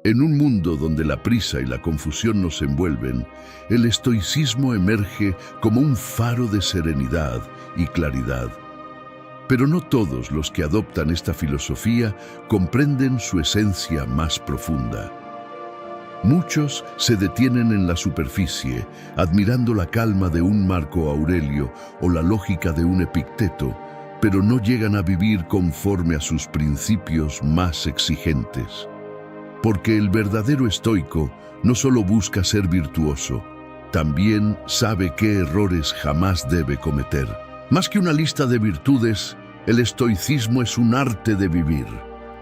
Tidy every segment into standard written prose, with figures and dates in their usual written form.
En un mundo donde la prisa y la confusión nos envuelven, el estoicismo emerge como un faro de serenidad y claridad. Pero no todos los que adoptan esta filosofía comprenden su esencia más profunda. Muchos se detienen en la superficie, admirando la calma de un Marco Aurelio o la lógica de un Epicteto, pero no llegan a vivir conforme a sus principios más exigentes. Porque el verdadero estoico no solo busca ser virtuoso, también sabe qué errores jamás debe cometer. Más que una lista de virtudes, el estoicismo es un arte de vivir.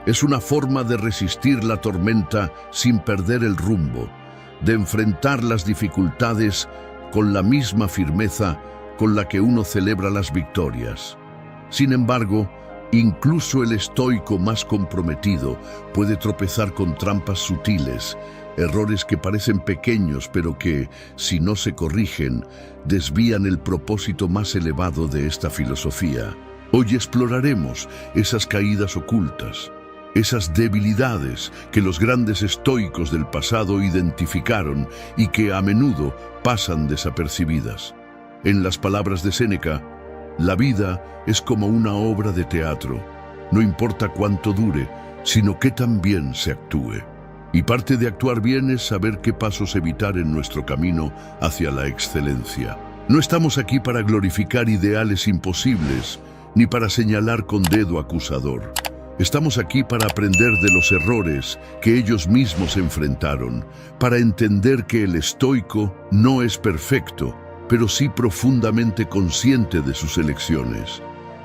Es una forma de resistir la tormenta sin perder el rumbo, de enfrentar las dificultades con la misma firmeza con la que uno celebra las victorias. Sin embargo, incluso el estoico más comprometido puede tropezar con trampas sutiles, errores que parecen pequeños pero que, si no se corrigen, desvían el propósito más elevado de esta filosofía. Hoy exploraremos esas caídas ocultas, esas debilidades que los grandes estoicos del pasado identificaron y que a menudo pasan desapercibidas. En las palabras de Séneca, la vida es como una obra de teatro. No importa cuánto dure, sino que también se actúe. Y parte de actuar bien es saber qué pasos evitar en nuestro camino hacia la excelencia. No estamos aquí para glorificar ideales imposibles, ni para señalar con dedo acusador. Estamos aquí para aprender de los errores que ellos mismos enfrentaron, para entender que el estoico no es perfecto, pero sí profundamente consciente de sus elecciones.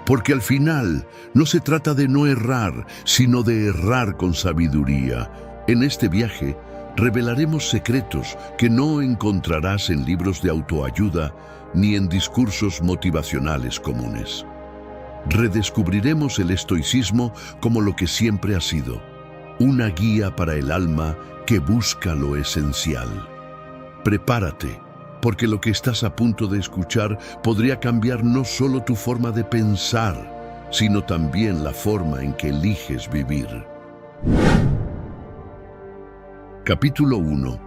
Porque al final no se trata de no errar, sino de errar con sabiduría. En este viaje revelaremos secretos que no encontrarás en libros de autoayuda ni en discursos motivacionales comunes. Redescubriremos el estoicismo como lo que siempre ha sido, una guía para el alma que busca lo esencial. Prepárate, porque lo que estás a punto de escuchar podría cambiar no solo tu forma de pensar, sino también la forma en que eliges vivir. Capítulo 1.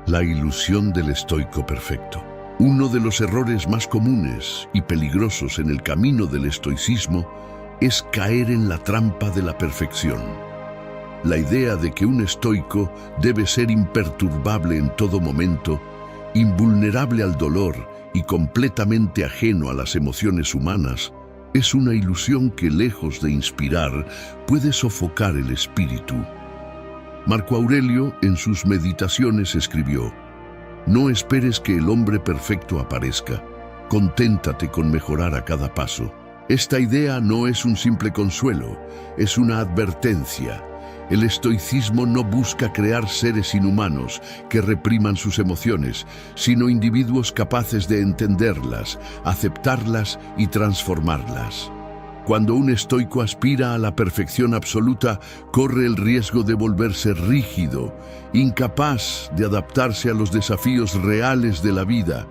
La ilusión del estoico perfecto. Uno de los errores más comunes y peligrosos en el camino del estoicismo es caer en la trampa de la perfección. La idea de que un estoico debe ser imperturbable en todo momento, invulnerable al dolor y completamente ajeno a las emociones humanas, es una ilusión que, lejos de inspirar, puede sofocar el espíritu. Marco Aurelio, en sus Meditaciones, escribió: «No esperes que el hombre perfecto aparezca. Conténtate con mejorar a cada paso». Esta idea no es un simple consuelo, es una advertencia. El estoicismo no busca crear seres inhumanos que repriman sus emociones, sino individuos capaces de entenderlas, aceptarlas y transformarlas. Cuando un estoico aspira a la perfección absoluta, corre el riesgo de volverse rígido, incapaz de adaptarse a los desafíos reales de la vida.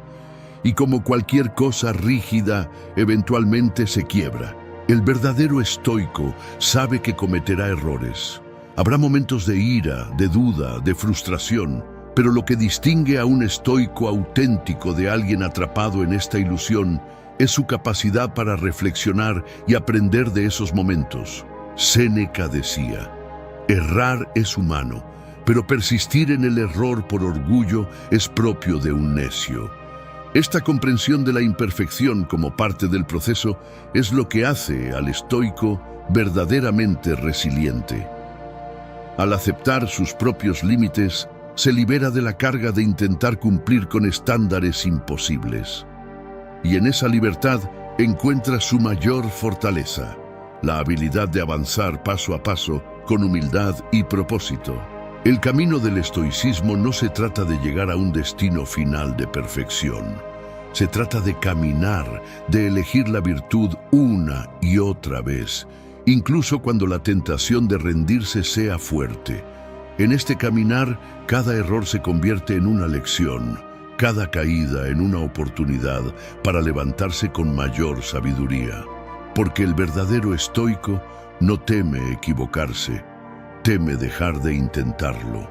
Y como cualquier cosa rígida, eventualmente se quiebra. El verdadero estoico sabe que cometerá errores. Habrá momentos de ira, de duda, de frustración, pero lo que distingue a un estoico auténtico de alguien atrapado en esta ilusión es su capacidad para reflexionar y aprender de esos momentos. Séneca decía: «Errar es humano, pero persistir en el error por orgullo es propio de un necio». Esta comprensión de la imperfección como parte del proceso es lo que hace al estoico verdaderamente resiliente. Al aceptar sus propios límites, se libera de la carga de intentar cumplir con estándares imposibles. Y en esa libertad encuentra su mayor fortaleza, la habilidad de avanzar paso a paso con humildad y propósito. El camino del estoicismo no se trata de llegar a un destino final de perfección. Se trata de caminar, de elegir la virtud una y otra vez, incluso cuando la tentación de rendirse sea fuerte. En este caminar, cada error se convierte en una lección, cada caída en una oportunidad para levantarse con mayor sabiduría. Porque el verdadero estoico no teme equivocarse, teme dejar de intentarlo.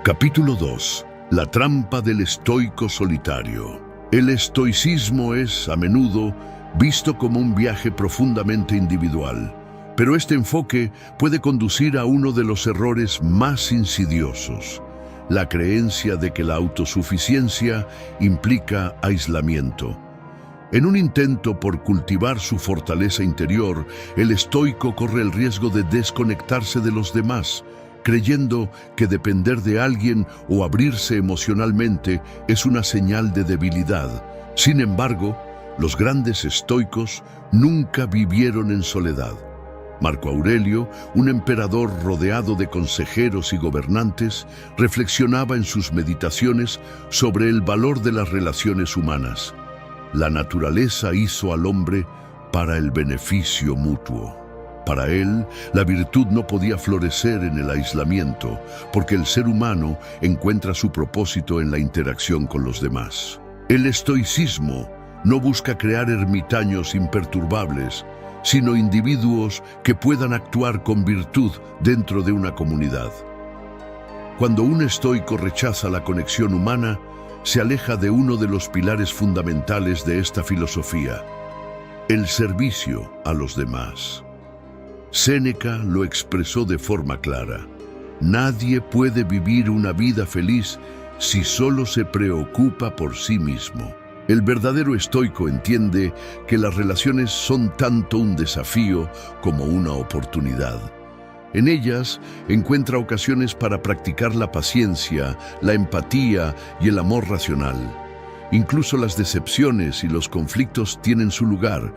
Capítulo 2. La trampa del estoico solitario. El estoicismo es, a menudo, visto como un viaje profundamente individual, pero este enfoque puede conducir a uno de los errores más insidiosos: la creencia de que la autosuficiencia implica aislamiento. En un intento por cultivar su fortaleza interior, el estoico corre el riesgo de desconectarse de los demás, creyendo que depender de alguien o abrirse emocionalmente es una señal de debilidad. Sin embargo, los grandes estoicos nunca vivieron en soledad. Marco Aurelio, un emperador rodeado de consejeros y gobernantes, reflexionaba en sus meditaciones sobre el valor de las relaciones humanas. La naturaleza hizo al hombre para el beneficio mutuo. Para él, la virtud no podía florecer en el aislamiento, porque el ser humano encuentra su propósito en la interacción con los demás. El estoicismo no busca crear ermitaños imperturbables, sino individuos que puedan actuar con virtud dentro de una comunidad. Cuando un estoico rechaza la conexión humana, se aleja de uno de los pilares fundamentales de esta filosofía: el servicio a los demás. Séneca lo expresó de forma clara: nadie puede vivir una vida feliz si solo se preocupa por sí mismo. El verdadero estoico entiende que las relaciones son tanto un desafío como una oportunidad. En ellas encuentra ocasiones para practicar la paciencia, la empatía y el amor racional. Incluso las decepciones y los conflictos tienen su lugar,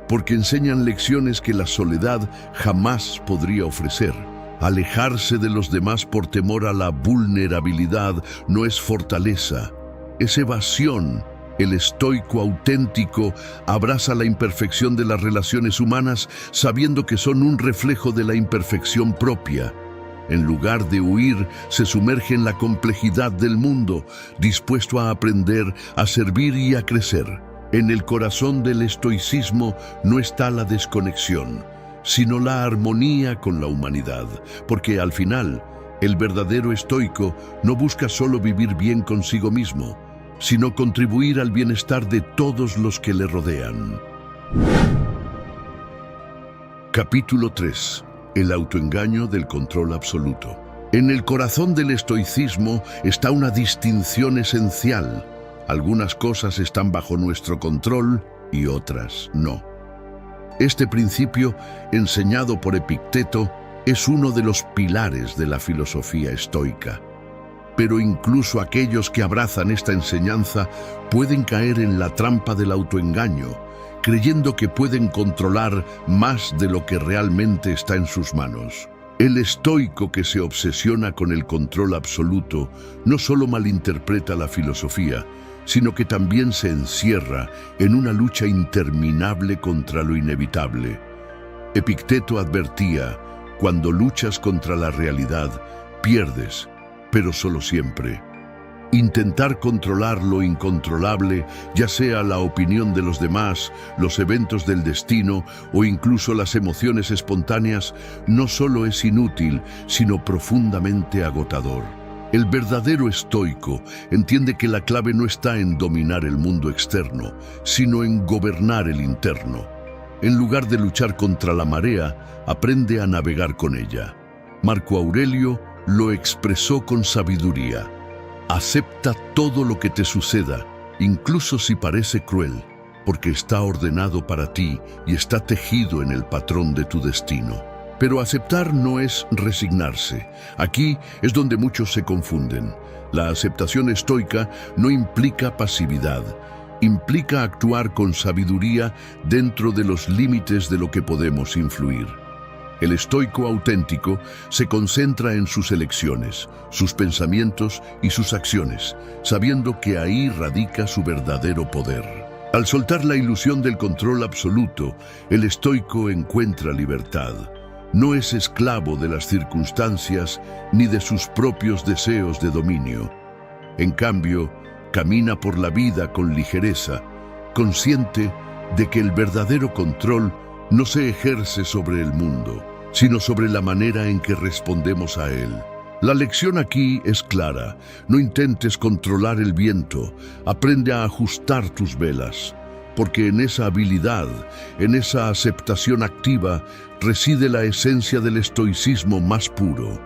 porque enseñan lecciones que la soledad jamás podría ofrecer. Alejarse de los demás por temor a la vulnerabilidad no es fortaleza, es evasión. El estoico auténtico abraza la imperfección de las relaciones humanas, sabiendo que son un reflejo de la imperfección propia. En lugar de huir, se sumerge en la complejidad del mundo, dispuesto a aprender, a servir y a crecer. En el corazón del estoicismo no está la desconexión, sino la armonía con la humanidad, porque al final, el verdadero estoico no busca solo vivir bien consigo mismo, sino contribuir al bienestar de todos los que le rodean. Capítulo 3. El autoengaño del control absoluto. En el corazón del estoicismo está una distinción esencial. Algunas cosas están bajo nuestro control y otras no. Este principio, enseñado por Epicteto, es uno de los pilares de la filosofía estoica. Pero incluso aquellos que abrazan esta enseñanza pueden caer en la trampa del autoengaño, creyendo que pueden controlar más de lo que realmente está en sus manos. El estoico que se obsesiona con el control absoluto no solo malinterpreta la filosofía, sino que también se encierra en una lucha interminable contra lo inevitable. Epicteto advertía: cuando luchas contra la realidad, pierdes, pero solo siempre. Intentar controlar lo incontrolable, ya sea la opinión de los demás, los eventos del destino o incluso las emociones espontáneas, no solo es inútil, sino profundamente agotador. El verdadero estoico entiende que la clave no está en dominar el mundo externo, sino en gobernar el interno. En lugar de luchar contra la marea, aprende a navegar con ella. Marco Aurelio lo expresó con sabiduría: acepta todo lo que te suceda, incluso si parece cruel, porque está ordenado para ti y está tejido en el patrón de tu destino. Pero aceptar no es resignarse. Aquí es donde muchos se confunden. La aceptación estoica no implica pasividad, implica actuar con sabiduría dentro de los límites de lo que podemos influir. El estoico auténtico se concentra en sus elecciones, sus pensamientos y sus acciones, sabiendo que ahí radica su verdadero poder. Al soltar la ilusión del control absoluto, el estoico encuentra libertad. No es esclavo de las circunstancias ni de sus propios deseos de dominio. En cambio, camina por la vida con ligereza, consciente de que el verdadero control no se ejerce sobre el mundo, sino sobre la manera en que respondemos a él. La lección aquí es clara: no intentes controlar el viento, aprende a ajustar tus velas, porque en esa habilidad, en esa aceptación activa, reside la esencia del estoicismo más puro.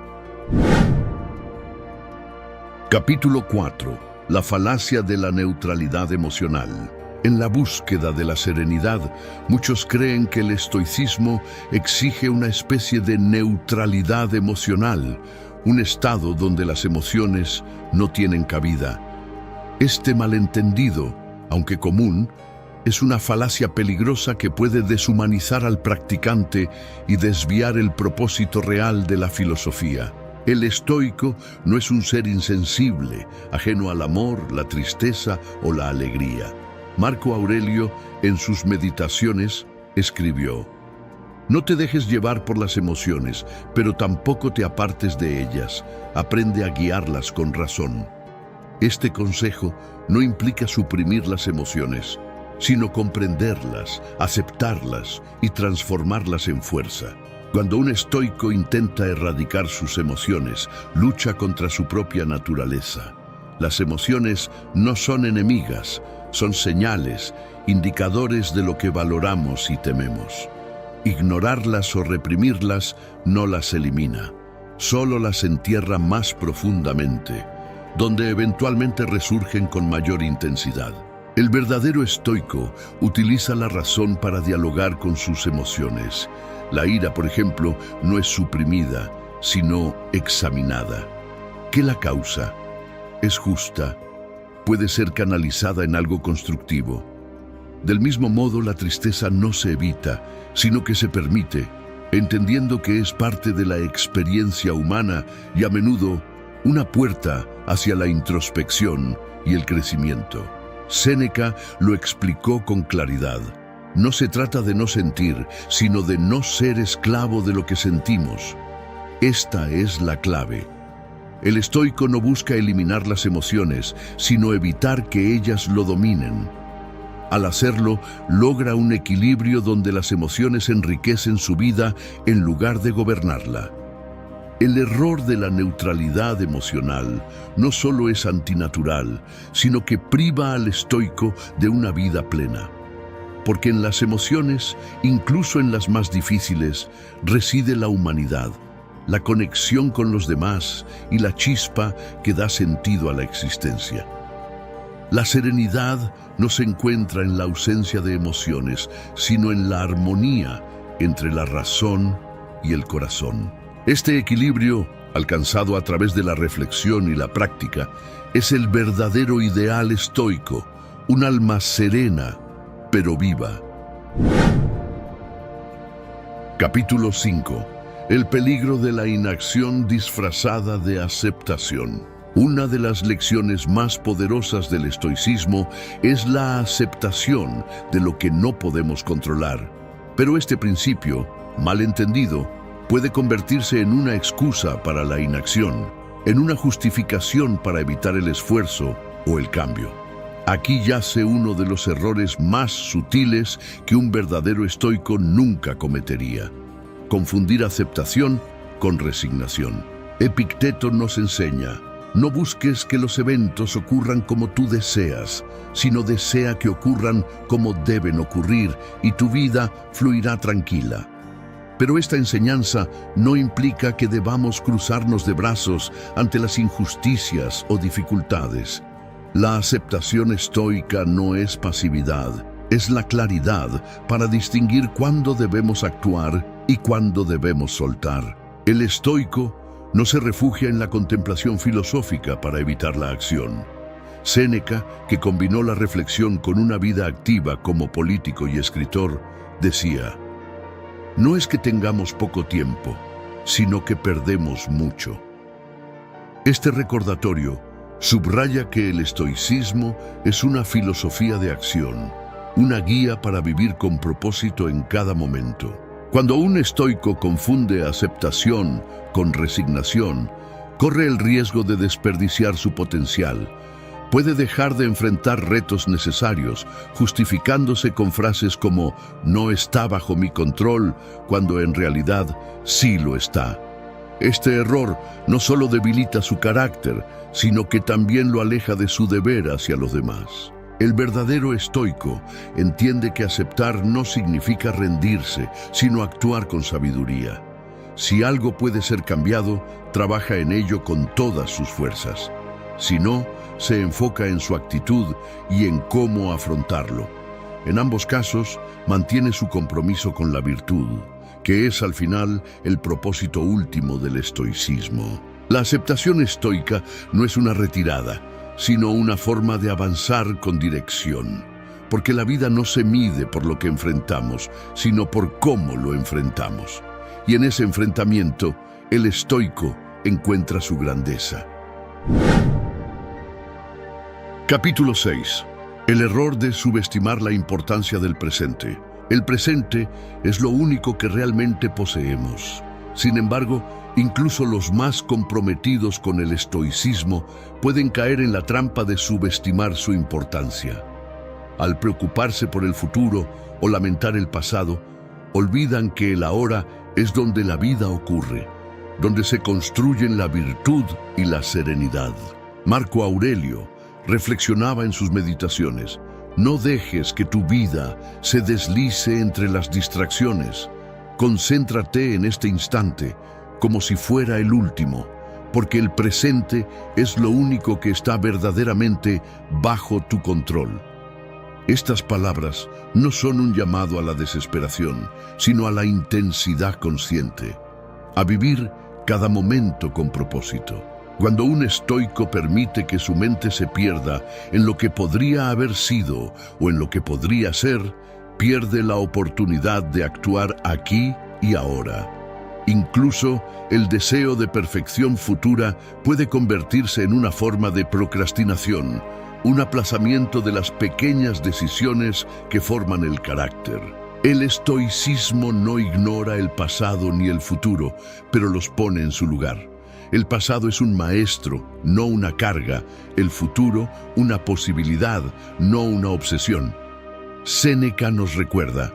Capítulo 4. La falacia de la neutralidad emocional. En la búsqueda de la serenidad, muchos creen que el estoicismo exige una especie de neutralidad emocional, un estado donde las emociones no tienen cabida. Este malentendido, aunque común, es una falacia peligrosa que puede deshumanizar al practicante y desviar el propósito real de la filosofía. El estoico no es un ser insensible, ajeno al amor, la tristeza o la alegría. Marco Aurelio, en sus Meditaciones, escribió: «No te dejes llevar por las emociones, pero tampoco te apartes de ellas. Aprende a guiarlas con razón». Este consejo no implica suprimir las emociones, sino comprenderlas, aceptarlas y transformarlas en fuerza. Cuando un estoico intenta erradicar sus emociones, lucha contra su propia naturaleza. Las emociones no son enemigas, son señales, indicadores de lo que valoramos y tememos. Ignorarlas o reprimirlas no las elimina, solo las entierra más profundamente, donde eventualmente resurgen con mayor intensidad. El verdadero estoico utiliza la razón para dialogar con sus emociones. La ira, por ejemplo, no es suprimida, sino examinada. ¿Qué la causa? ¿Es justa? ¿Puede ser canalizada en algo constructivo? Del mismo modo, la tristeza no se evita, sino que se permite, entendiendo que es parte de la experiencia humana y a menudo una puerta hacia la introspección y el crecimiento. Séneca lo explicó con claridad. No se trata de no sentir, sino de no ser esclavo de lo que sentimos. Esta es la clave. El estoico no busca eliminar las emociones, sino evitar que ellas lo dominen. Al hacerlo, logra un equilibrio donde las emociones enriquecen su vida en lugar de gobernarla. El error de la neutralidad emocional no solo es antinatural, sino que priva al estoico de una vida plena. Porque en las emociones, incluso en las más difíciles, reside la humanidad, la conexión con los demás y la chispa que da sentido a la existencia. La serenidad no se encuentra en la ausencia de emociones, sino en la armonía entre la razón y el corazón. Este equilibrio, alcanzado a través de la reflexión y la práctica, es el verdadero ideal estoico, un alma serena, pero viva. Capítulo 5. El peligro de la inacción disfrazada de aceptación. Una de las lecciones más poderosas del estoicismo es la aceptación de lo que no podemos controlar. Pero este principio, mal entendido, puede convertirse en una excusa para la inacción, en una justificación para evitar el esfuerzo o el cambio. Aquí yace uno de los errores más sutiles que un verdadero estoico nunca cometería: confundir aceptación con resignación. Epicteto nos enseña: no busques que los eventos ocurran como tú deseas, sino desea que ocurran como deben ocurrir y tu vida fluirá tranquila. Pero esta enseñanza no implica que debamos cruzarnos de brazos ante las injusticias o dificultades. La aceptación estoica no es pasividad, es la claridad para distinguir cuándo debemos actuar y cuándo debemos soltar. El estoico no se refugia en la contemplación filosófica para evitar la acción. Séneca, que combinó la reflexión con una vida activa como político y escritor, decía: no es que tengamos poco tiempo, sino que perdemos mucho. Este recordatorio subraya que el estoicismo es una filosofía de acción, una guía para vivir con propósito en cada momento. Cuando un estoico confunde aceptación con resignación, corre el riesgo de desperdiciar su potencial, Puede dejar de enfrentar retos necesarios, justificándose con frases como «no está bajo mi control», cuando en realidad sí lo está. Este error no solo debilita su carácter, sino que también lo aleja de su deber hacia los demás. El verdadero estoico entiende que aceptar no significa rendirse, sino actuar con sabiduría. Si algo puede ser cambiado, trabaja en ello con todas sus fuerzas. Si no, se enfoca en su actitud y en cómo afrontarlo. En ambos casos, mantiene su compromiso con la virtud, que es al final el propósito último del estoicismo. La aceptación estoica no es una retirada, sino una forma de avanzar con dirección, porque la vida no se mide por lo que enfrentamos, sino por cómo lo enfrentamos. Y en ese enfrentamiento, el estoico encuentra su grandeza. Capítulo 6. El error de subestimar la importancia del presente. El presente es lo único que realmente poseemos. Sin embargo, incluso los más comprometidos con el estoicismo pueden caer en la trampa de subestimar su importancia. Al preocuparse por el futuro o lamentar el pasado, olvidan que el ahora es donde la vida ocurre, donde se construyen la virtud y la serenidad. Marco Aurelio reflexionaba en sus meditaciones: no dejes que tu vida se deslice entre las distracciones. Concéntrate en este instante, como si fuera el último, porque el presente es lo único que está verdaderamente bajo tu control. Estas palabras no son un llamado a la desesperación, sino a la intensidad consciente, a vivir cada momento con propósito. Cuando un estoico permite que su mente se pierda en lo que podría haber sido o en lo que podría ser, pierde la oportunidad de actuar aquí y ahora. Incluso el deseo de perfección futura puede convertirse en una forma de procrastinación, un aplazamiento de las pequeñas decisiones que forman el carácter. El estoicismo no ignora el pasado ni el futuro, pero los pone en su lugar. El pasado es un maestro, no una carga. El futuro, una posibilidad, no una obsesión. Séneca nos recuerda: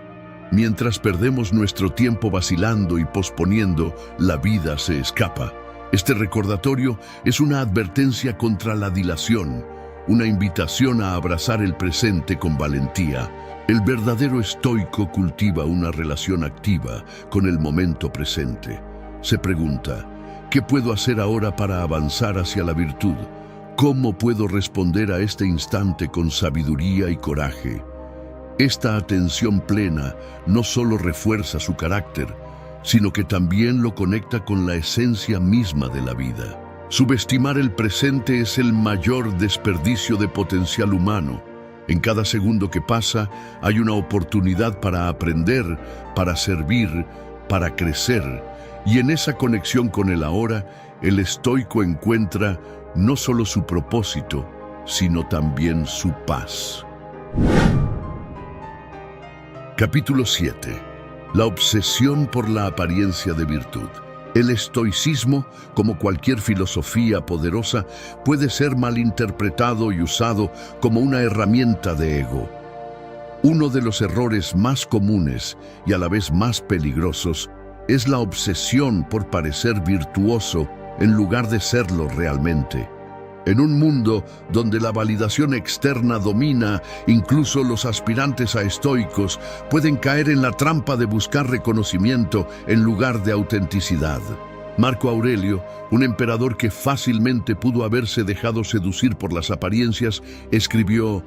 mientras perdemos nuestro tiempo vacilando y posponiendo, la vida se escapa. Este recordatorio es una advertencia contra la dilación, una invitación a abrazar el presente con valentía. El verdadero estoico cultiva una relación activa con el momento presente. Se pregunta: ¿qué puedo hacer ahora para avanzar hacia la virtud? ¿Cómo puedo responder a este instante con sabiduría y coraje? Esta atención plena no solo refuerza su carácter, sino que también lo conecta con la esencia misma de la vida. Subestimar el presente es el mayor desperdicio de potencial humano. En cada segundo que pasa hay una oportunidad para aprender, para servir, para crecer. Y en esa conexión con el ahora, el estoico encuentra no solo su propósito, sino también su paz. Capítulo 7. La obsesión por la apariencia de virtud. El estoicismo, como cualquier filosofía poderosa, puede ser malinterpretado y usado como una herramienta de ego. Uno de los errores más comunes y a la vez más peligrosos es la obsesión por parecer virtuoso en lugar de serlo realmente. En un mundo donde la validación externa domina, incluso los aspirantes a estoicos pueden caer en la trampa de buscar reconocimiento en lugar de autenticidad. Marco Aurelio, un emperador que fácilmente pudo haberse dejado seducir por las apariencias, escribió: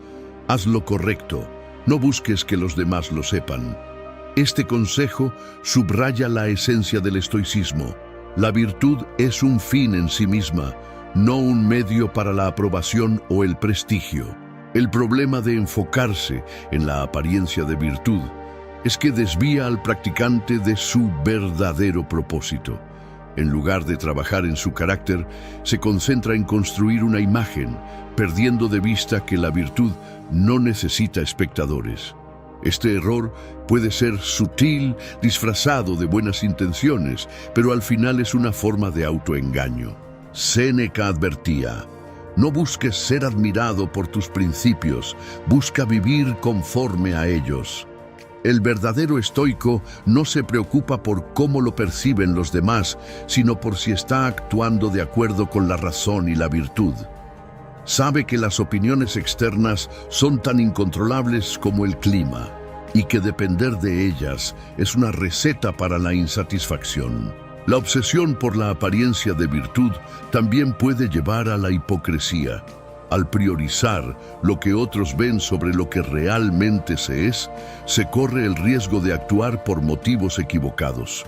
«Haz lo correcto, no busques que los demás lo sepan». Este consejo subraya la esencia del estoicismo. La virtud es un fin en sí misma, no un medio para la aprobación o el prestigio. El problema de enfocarse en la apariencia de virtud es que desvía al practicante de su verdadero propósito. En lugar de trabajar en su carácter, se concentra en construir una imagen, perdiendo de vista que la virtud no necesita espectadores. Este error puede ser sutil, disfrazado de buenas intenciones, pero al final es una forma de autoengaño. Séneca advertía: No busques ser admirado por tus principios, busca vivir conforme a ellos. El verdadero estoico no se preocupa por cómo lo perciben los demás, sino por si está actuando de acuerdo con la razón y la virtud. Sabe que las opiniones externas son tan incontrolables como el clima, y que depender de ellas es una receta para la insatisfacción. La obsesión por la apariencia de virtud también puede llevar a la hipocresía. Al priorizar lo que otros ven sobre lo que realmente se corre el riesgo de actuar por motivos equivocados.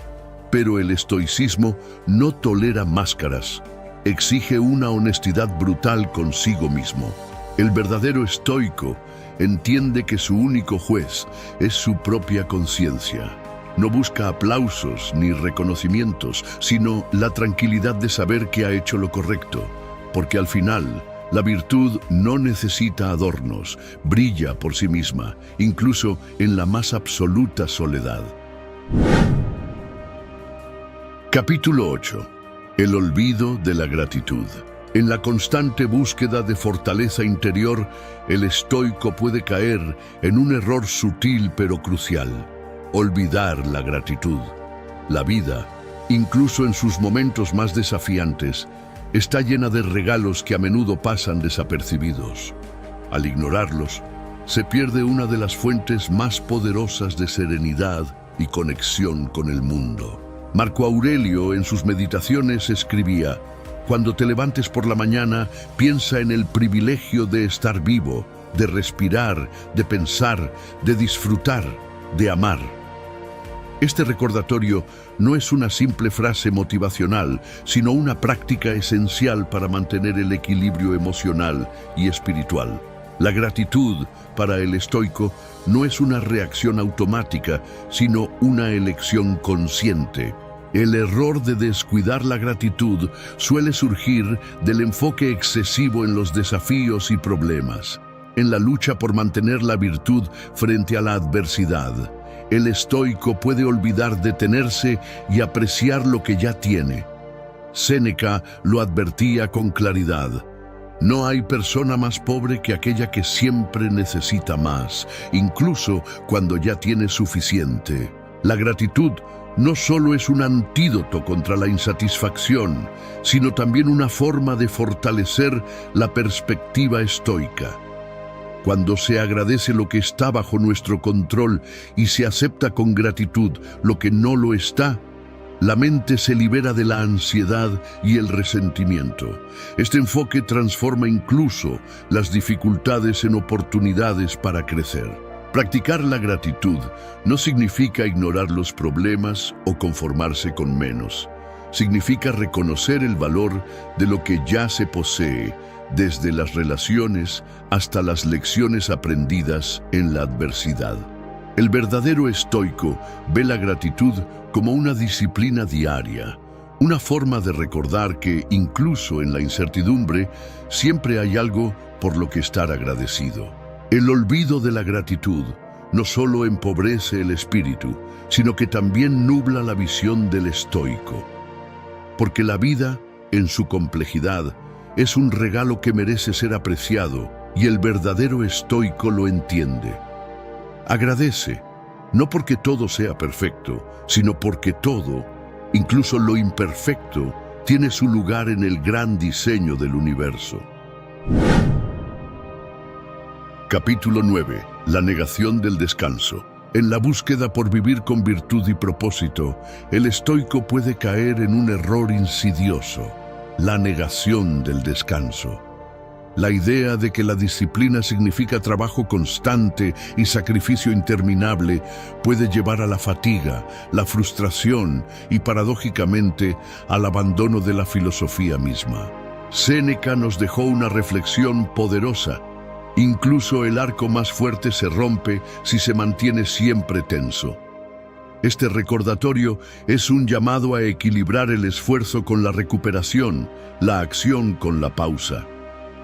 Pero el estoicismo no tolera máscaras, exige una honestidad brutal consigo mismo. El verdadero estoico entiende que su único juez es su propia conciencia. No busca aplausos ni reconocimientos, sino la tranquilidad de saber que ha hecho lo correcto, porque al final, la virtud no necesita adornos, brilla por sí misma, incluso en la más absoluta soledad. Capítulo 8. El olvido de la gratitud. En la constante búsqueda de fortaleza interior, el estoico puede caer en un error sutil pero crucial: olvidar la gratitud. La vida, incluso en sus momentos más desafiantes, está llena de regalos que a menudo pasan desapercibidos. Al ignorarlos, se pierde una de las fuentes más poderosas de serenidad y conexión con el mundo. Marco Aurelio, en sus meditaciones, escribía: «Cuando te levantes por la mañana, piensa en el privilegio de estar vivo, de respirar, de pensar, de disfrutar, de amar». Este recordatorio no es una simple frase motivacional, sino una práctica esencial para mantener el equilibrio emocional y espiritual. La gratitud, para el estoico, no es una reacción automática, sino una elección consciente. El error de descuidar la gratitud suele surgir del enfoque excesivo en los desafíos y problemas, en la lucha por mantener la virtud frente a la adversidad. El estoico puede olvidar detenerse y apreciar lo que ya tiene. Séneca lo advertía con claridad: «No hay persona más pobre que aquella que siempre necesita más, incluso cuando ya tiene suficiente». La gratitud no solo es un antídoto contra la insatisfacción, sino también una forma de fortalecer la perspectiva estoica. Cuando se agradece lo que está bajo nuestro control y se acepta con gratitud lo que no lo está, la mente se libera de la ansiedad y el resentimiento. Este enfoque transforma incluso las dificultades en oportunidades para crecer. Practicar la gratitud no significa ignorar los problemas o conformarse con menos. Significa reconocer el valor de lo que ya se posee, desde las relaciones hasta las lecciones aprendidas en la adversidad. El verdadero estoico ve la gratitud como una disciplina diaria, una forma de recordar que, incluso en la incertidumbre, siempre hay algo por lo que estar agradecido. El olvido de la gratitud no solo empobrece el espíritu, sino que también nubla la visión del estoico. Porque la vida, en su complejidad, es un regalo que merece ser apreciado, y el verdadero estoico lo entiende. Agradece, no porque todo sea perfecto, sino porque todo, incluso lo imperfecto, tiene su lugar en el gran diseño del universo. Capítulo 9. La negación del descanso. En la búsqueda por vivir con virtud y propósito, el estoico puede caer en un error insidioso: la negación del descanso. La idea de que la disciplina significa trabajo constante y sacrificio interminable puede llevar a la fatiga, la frustración y, paradójicamente, al abandono de la filosofía misma. Séneca nos dejó una reflexión poderosa: incluso el arco más fuerte se rompe si se mantiene siempre tenso. Este recordatorio es un llamado a equilibrar el esfuerzo con la recuperación, la acción con la pausa.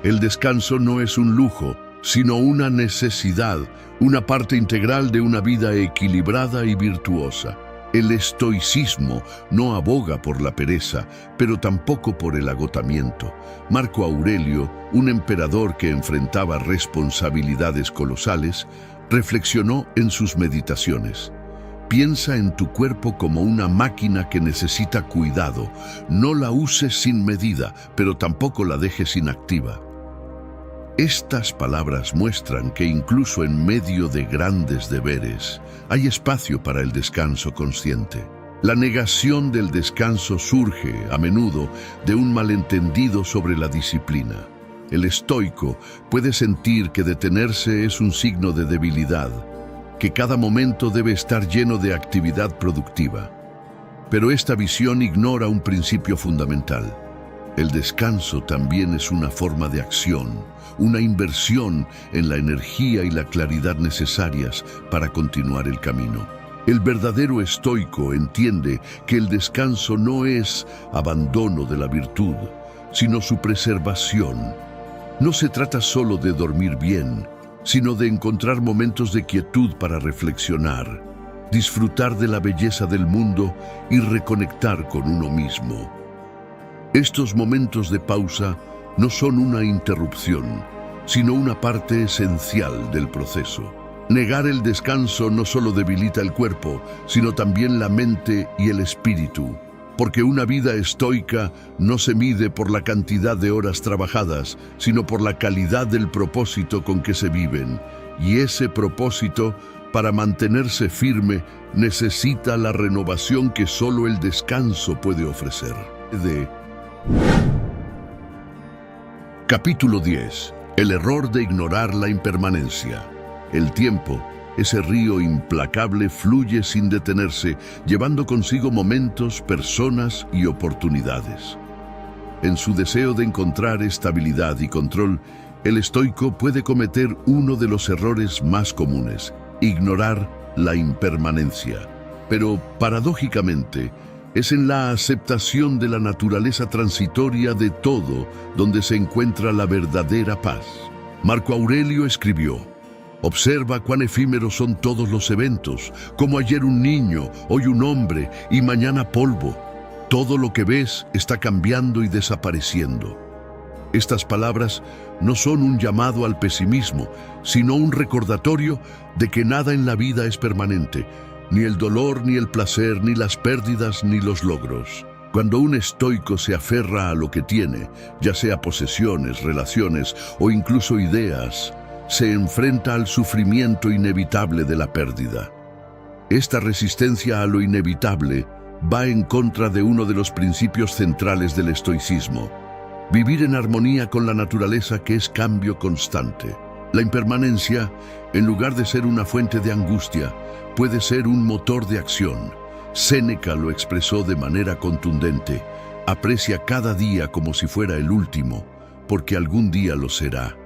El descanso no es un lujo, sino una necesidad, una parte integral de una vida equilibrada y virtuosa. El estoicismo no aboga por la pereza, pero tampoco por el agotamiento. Marco Aurelio, un emperador que enfrentaba responsabilidades colosales, reflexionó en sus meditaciones: piensa en tu cuerpo como una máquina que necesita cuidado. No la uses sin medida, pero tampoco la dejes inactiva. Estas palabras muestran que incluso en medio de grandes deberes hay espacio para el descanso consciente. La negación del descanso surge, a menudo, de un malentendido sobre la disciplina. El estoico puede sentir que detenerse es un signo de debilidad, que cada momento debe estar lleno de actividad productiva. Pero esta visión ignora un principio fundamental. El descanso también es una forma de acción, una inversión en la energía y la claridad necesarias para continuar el camino. El verdadero estoico entiende que el descanso no es abandono de la virtud, sino su preservación. No se trata solo de dormir bien, sino de encontrar momentos de quietud para reflexionar, disfrutar de la belleza del mundo y reconectar con uno mismo. Estos momentos de pausa no son una interrupción, sino una parte esencial del proceso. Negar el descanso no solo debilita el cuerpo, sino también la mente y el espíritu, porque una vida estoica no se mide por la cantidad de horas trabajadas, sino por la calidad del propósito con que se viven. Y ese propósito, para mantenerse firme, necesita la renovación que solo el descanso puede ofrecer. Capítulo 10. El error de ignorar la impermanencia. El tiempo, ese río implacable, fluye sin detenerse, llevando consigo momentos, personas y oportunidades. En su deseo de encontrar estabilidad y control, el estoico puede cometer uno de los errores más comunes: ignorar la impermanencia. Pero, paradójicamente, es en la aceptación de la naturaleza transitoria de todo donde se encuentra la verdadera paz. Marco Aurelio escribió: observa cuán efímeros son todos los eventos, como ayer un niño, hoy un hombre y mañana polvo. Todo lo que ves está cambiando y desapareciendo. Estas palabras no son un llamado al pesimismo, sino un recordatorio de que nada en la vida es permanente, ni el dolor, ni el placer, ni las pérdidas, ni los logros. Cuando un estoico se aferra a lo que tiene, ya sea posesiones, relaciones o incluso ideas, se enfrenta al sufrimiento inevitable de la pérdida. Esta resistencia a lo inevitable va en contra de uno de los principios centrales del estoicismo: vivir en armonía con la naturaleza, que es cambio constante. La impermanencia, en lugar de ser una fuente de angustia, puede ser un motor de acción. Séneca lo expresó de manera contundente: aprecia cada día como si fuera el último, porque algún día lo será.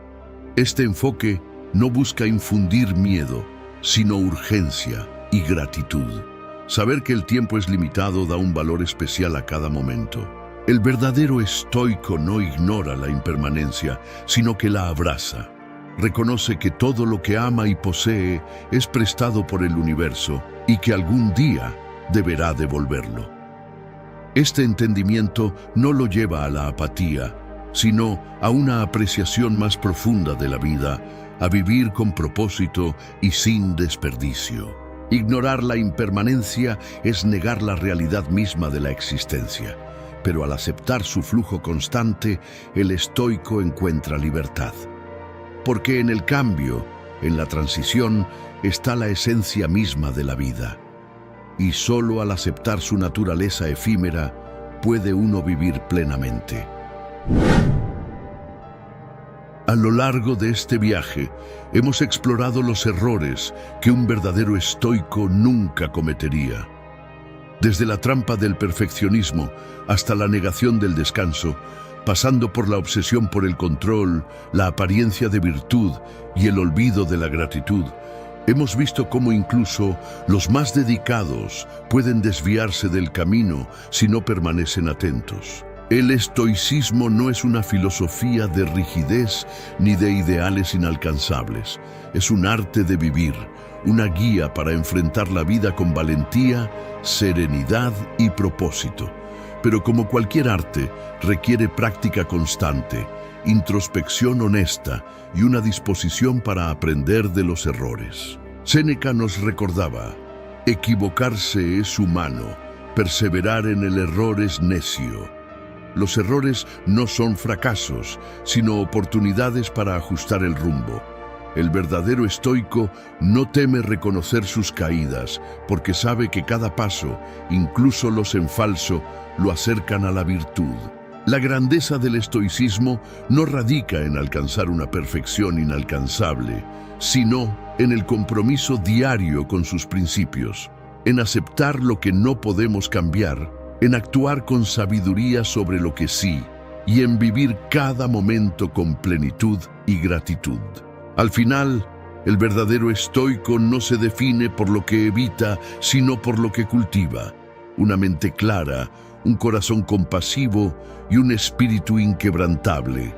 Este enfoque no busca infundir miedo, sino urgencia y gratitud. Saber que el tiempo es limitado da un valor especial a cada momento. El verdadero estoico no ignora la impermanencia, sino que la abraza. Reconoce que todo lo que ama y posee es prestado por el universo y que algún día deberá devolverlo. Este entendimiento no lo lleva a la apatía, sino a una apreciación más profunda de la vida, a vivir con propósito y sin desperdicio. Ignorar la impermanencia es negar la realidad misma de la existencia, pero al aceptar su flujo constante, el estoico encuentra libertad. Porque en el cambio, en la transición, está la esencia misma de la vida. Y solo al aceptar su naturaleza efímera, puede uno vivir plenamente. A lo largo de este viaje, hemos explorado los errores que un verdadero estoico nunca cometería. Desde la trampa del perfeccionismo hasta la negación del descanso, pasando por la obsesión por el control, la apariencia de virtud y el olvido de la gratitud, hemos visto cómo incluso los más dedicados pueden desviarse del camino si no permanecen atentos. El estoicismo no es una filosofía de rigidez ni de ideales inalcanzables. Es un arte de vivir, una guía para enfrentar la vida con valentía, serenidad y propósito. Pero como cualquier arte, requiere práctica constante, introspección honesta y una disposición para aprender de los errores. Séneca nos recordaba: equivocarse es humano, perseverar en el error es necio. Los errores no son fracasos, sino oportunidades para ajustar el rumbo. El verdadero estoico no teme reconocer sus caídas, porque sabe que cada paso, incluso los en falso, lo acercan a la virtud. La grandeza del estoicismo no radica en alcanzar una perfección inalcanzable, sino en el compromiso diario con sus principios, en aceptar lo que no podemos cambiar, en actuar con sabiduría sobre lo que sí, y en vivir cada momento con plenitud y gratitud. Al final, el verdadero estoico no se define por lo que evita, sino por lo que cultiva. Una mente clara, un corazón compasivo y un espíritu inquebrantable.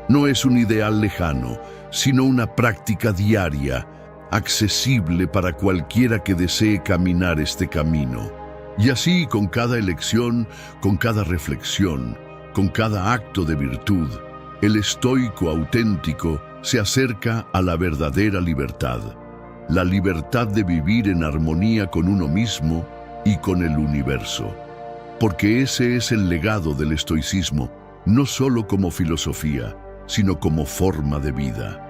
No es un ideal lejano, sino una práctica diaria, accesible para cualquiera que desee caminar este camino. Y así, con cada elección, con cada reflexión, con cada acto de virtud, el estoico auténtico se acerca a la verdadera libertad, la libertad de vivir en armonía con uno mismo y con el universo. Porque ese es el legado del estoicismo, no solo como filosofía, sino como forma de vida.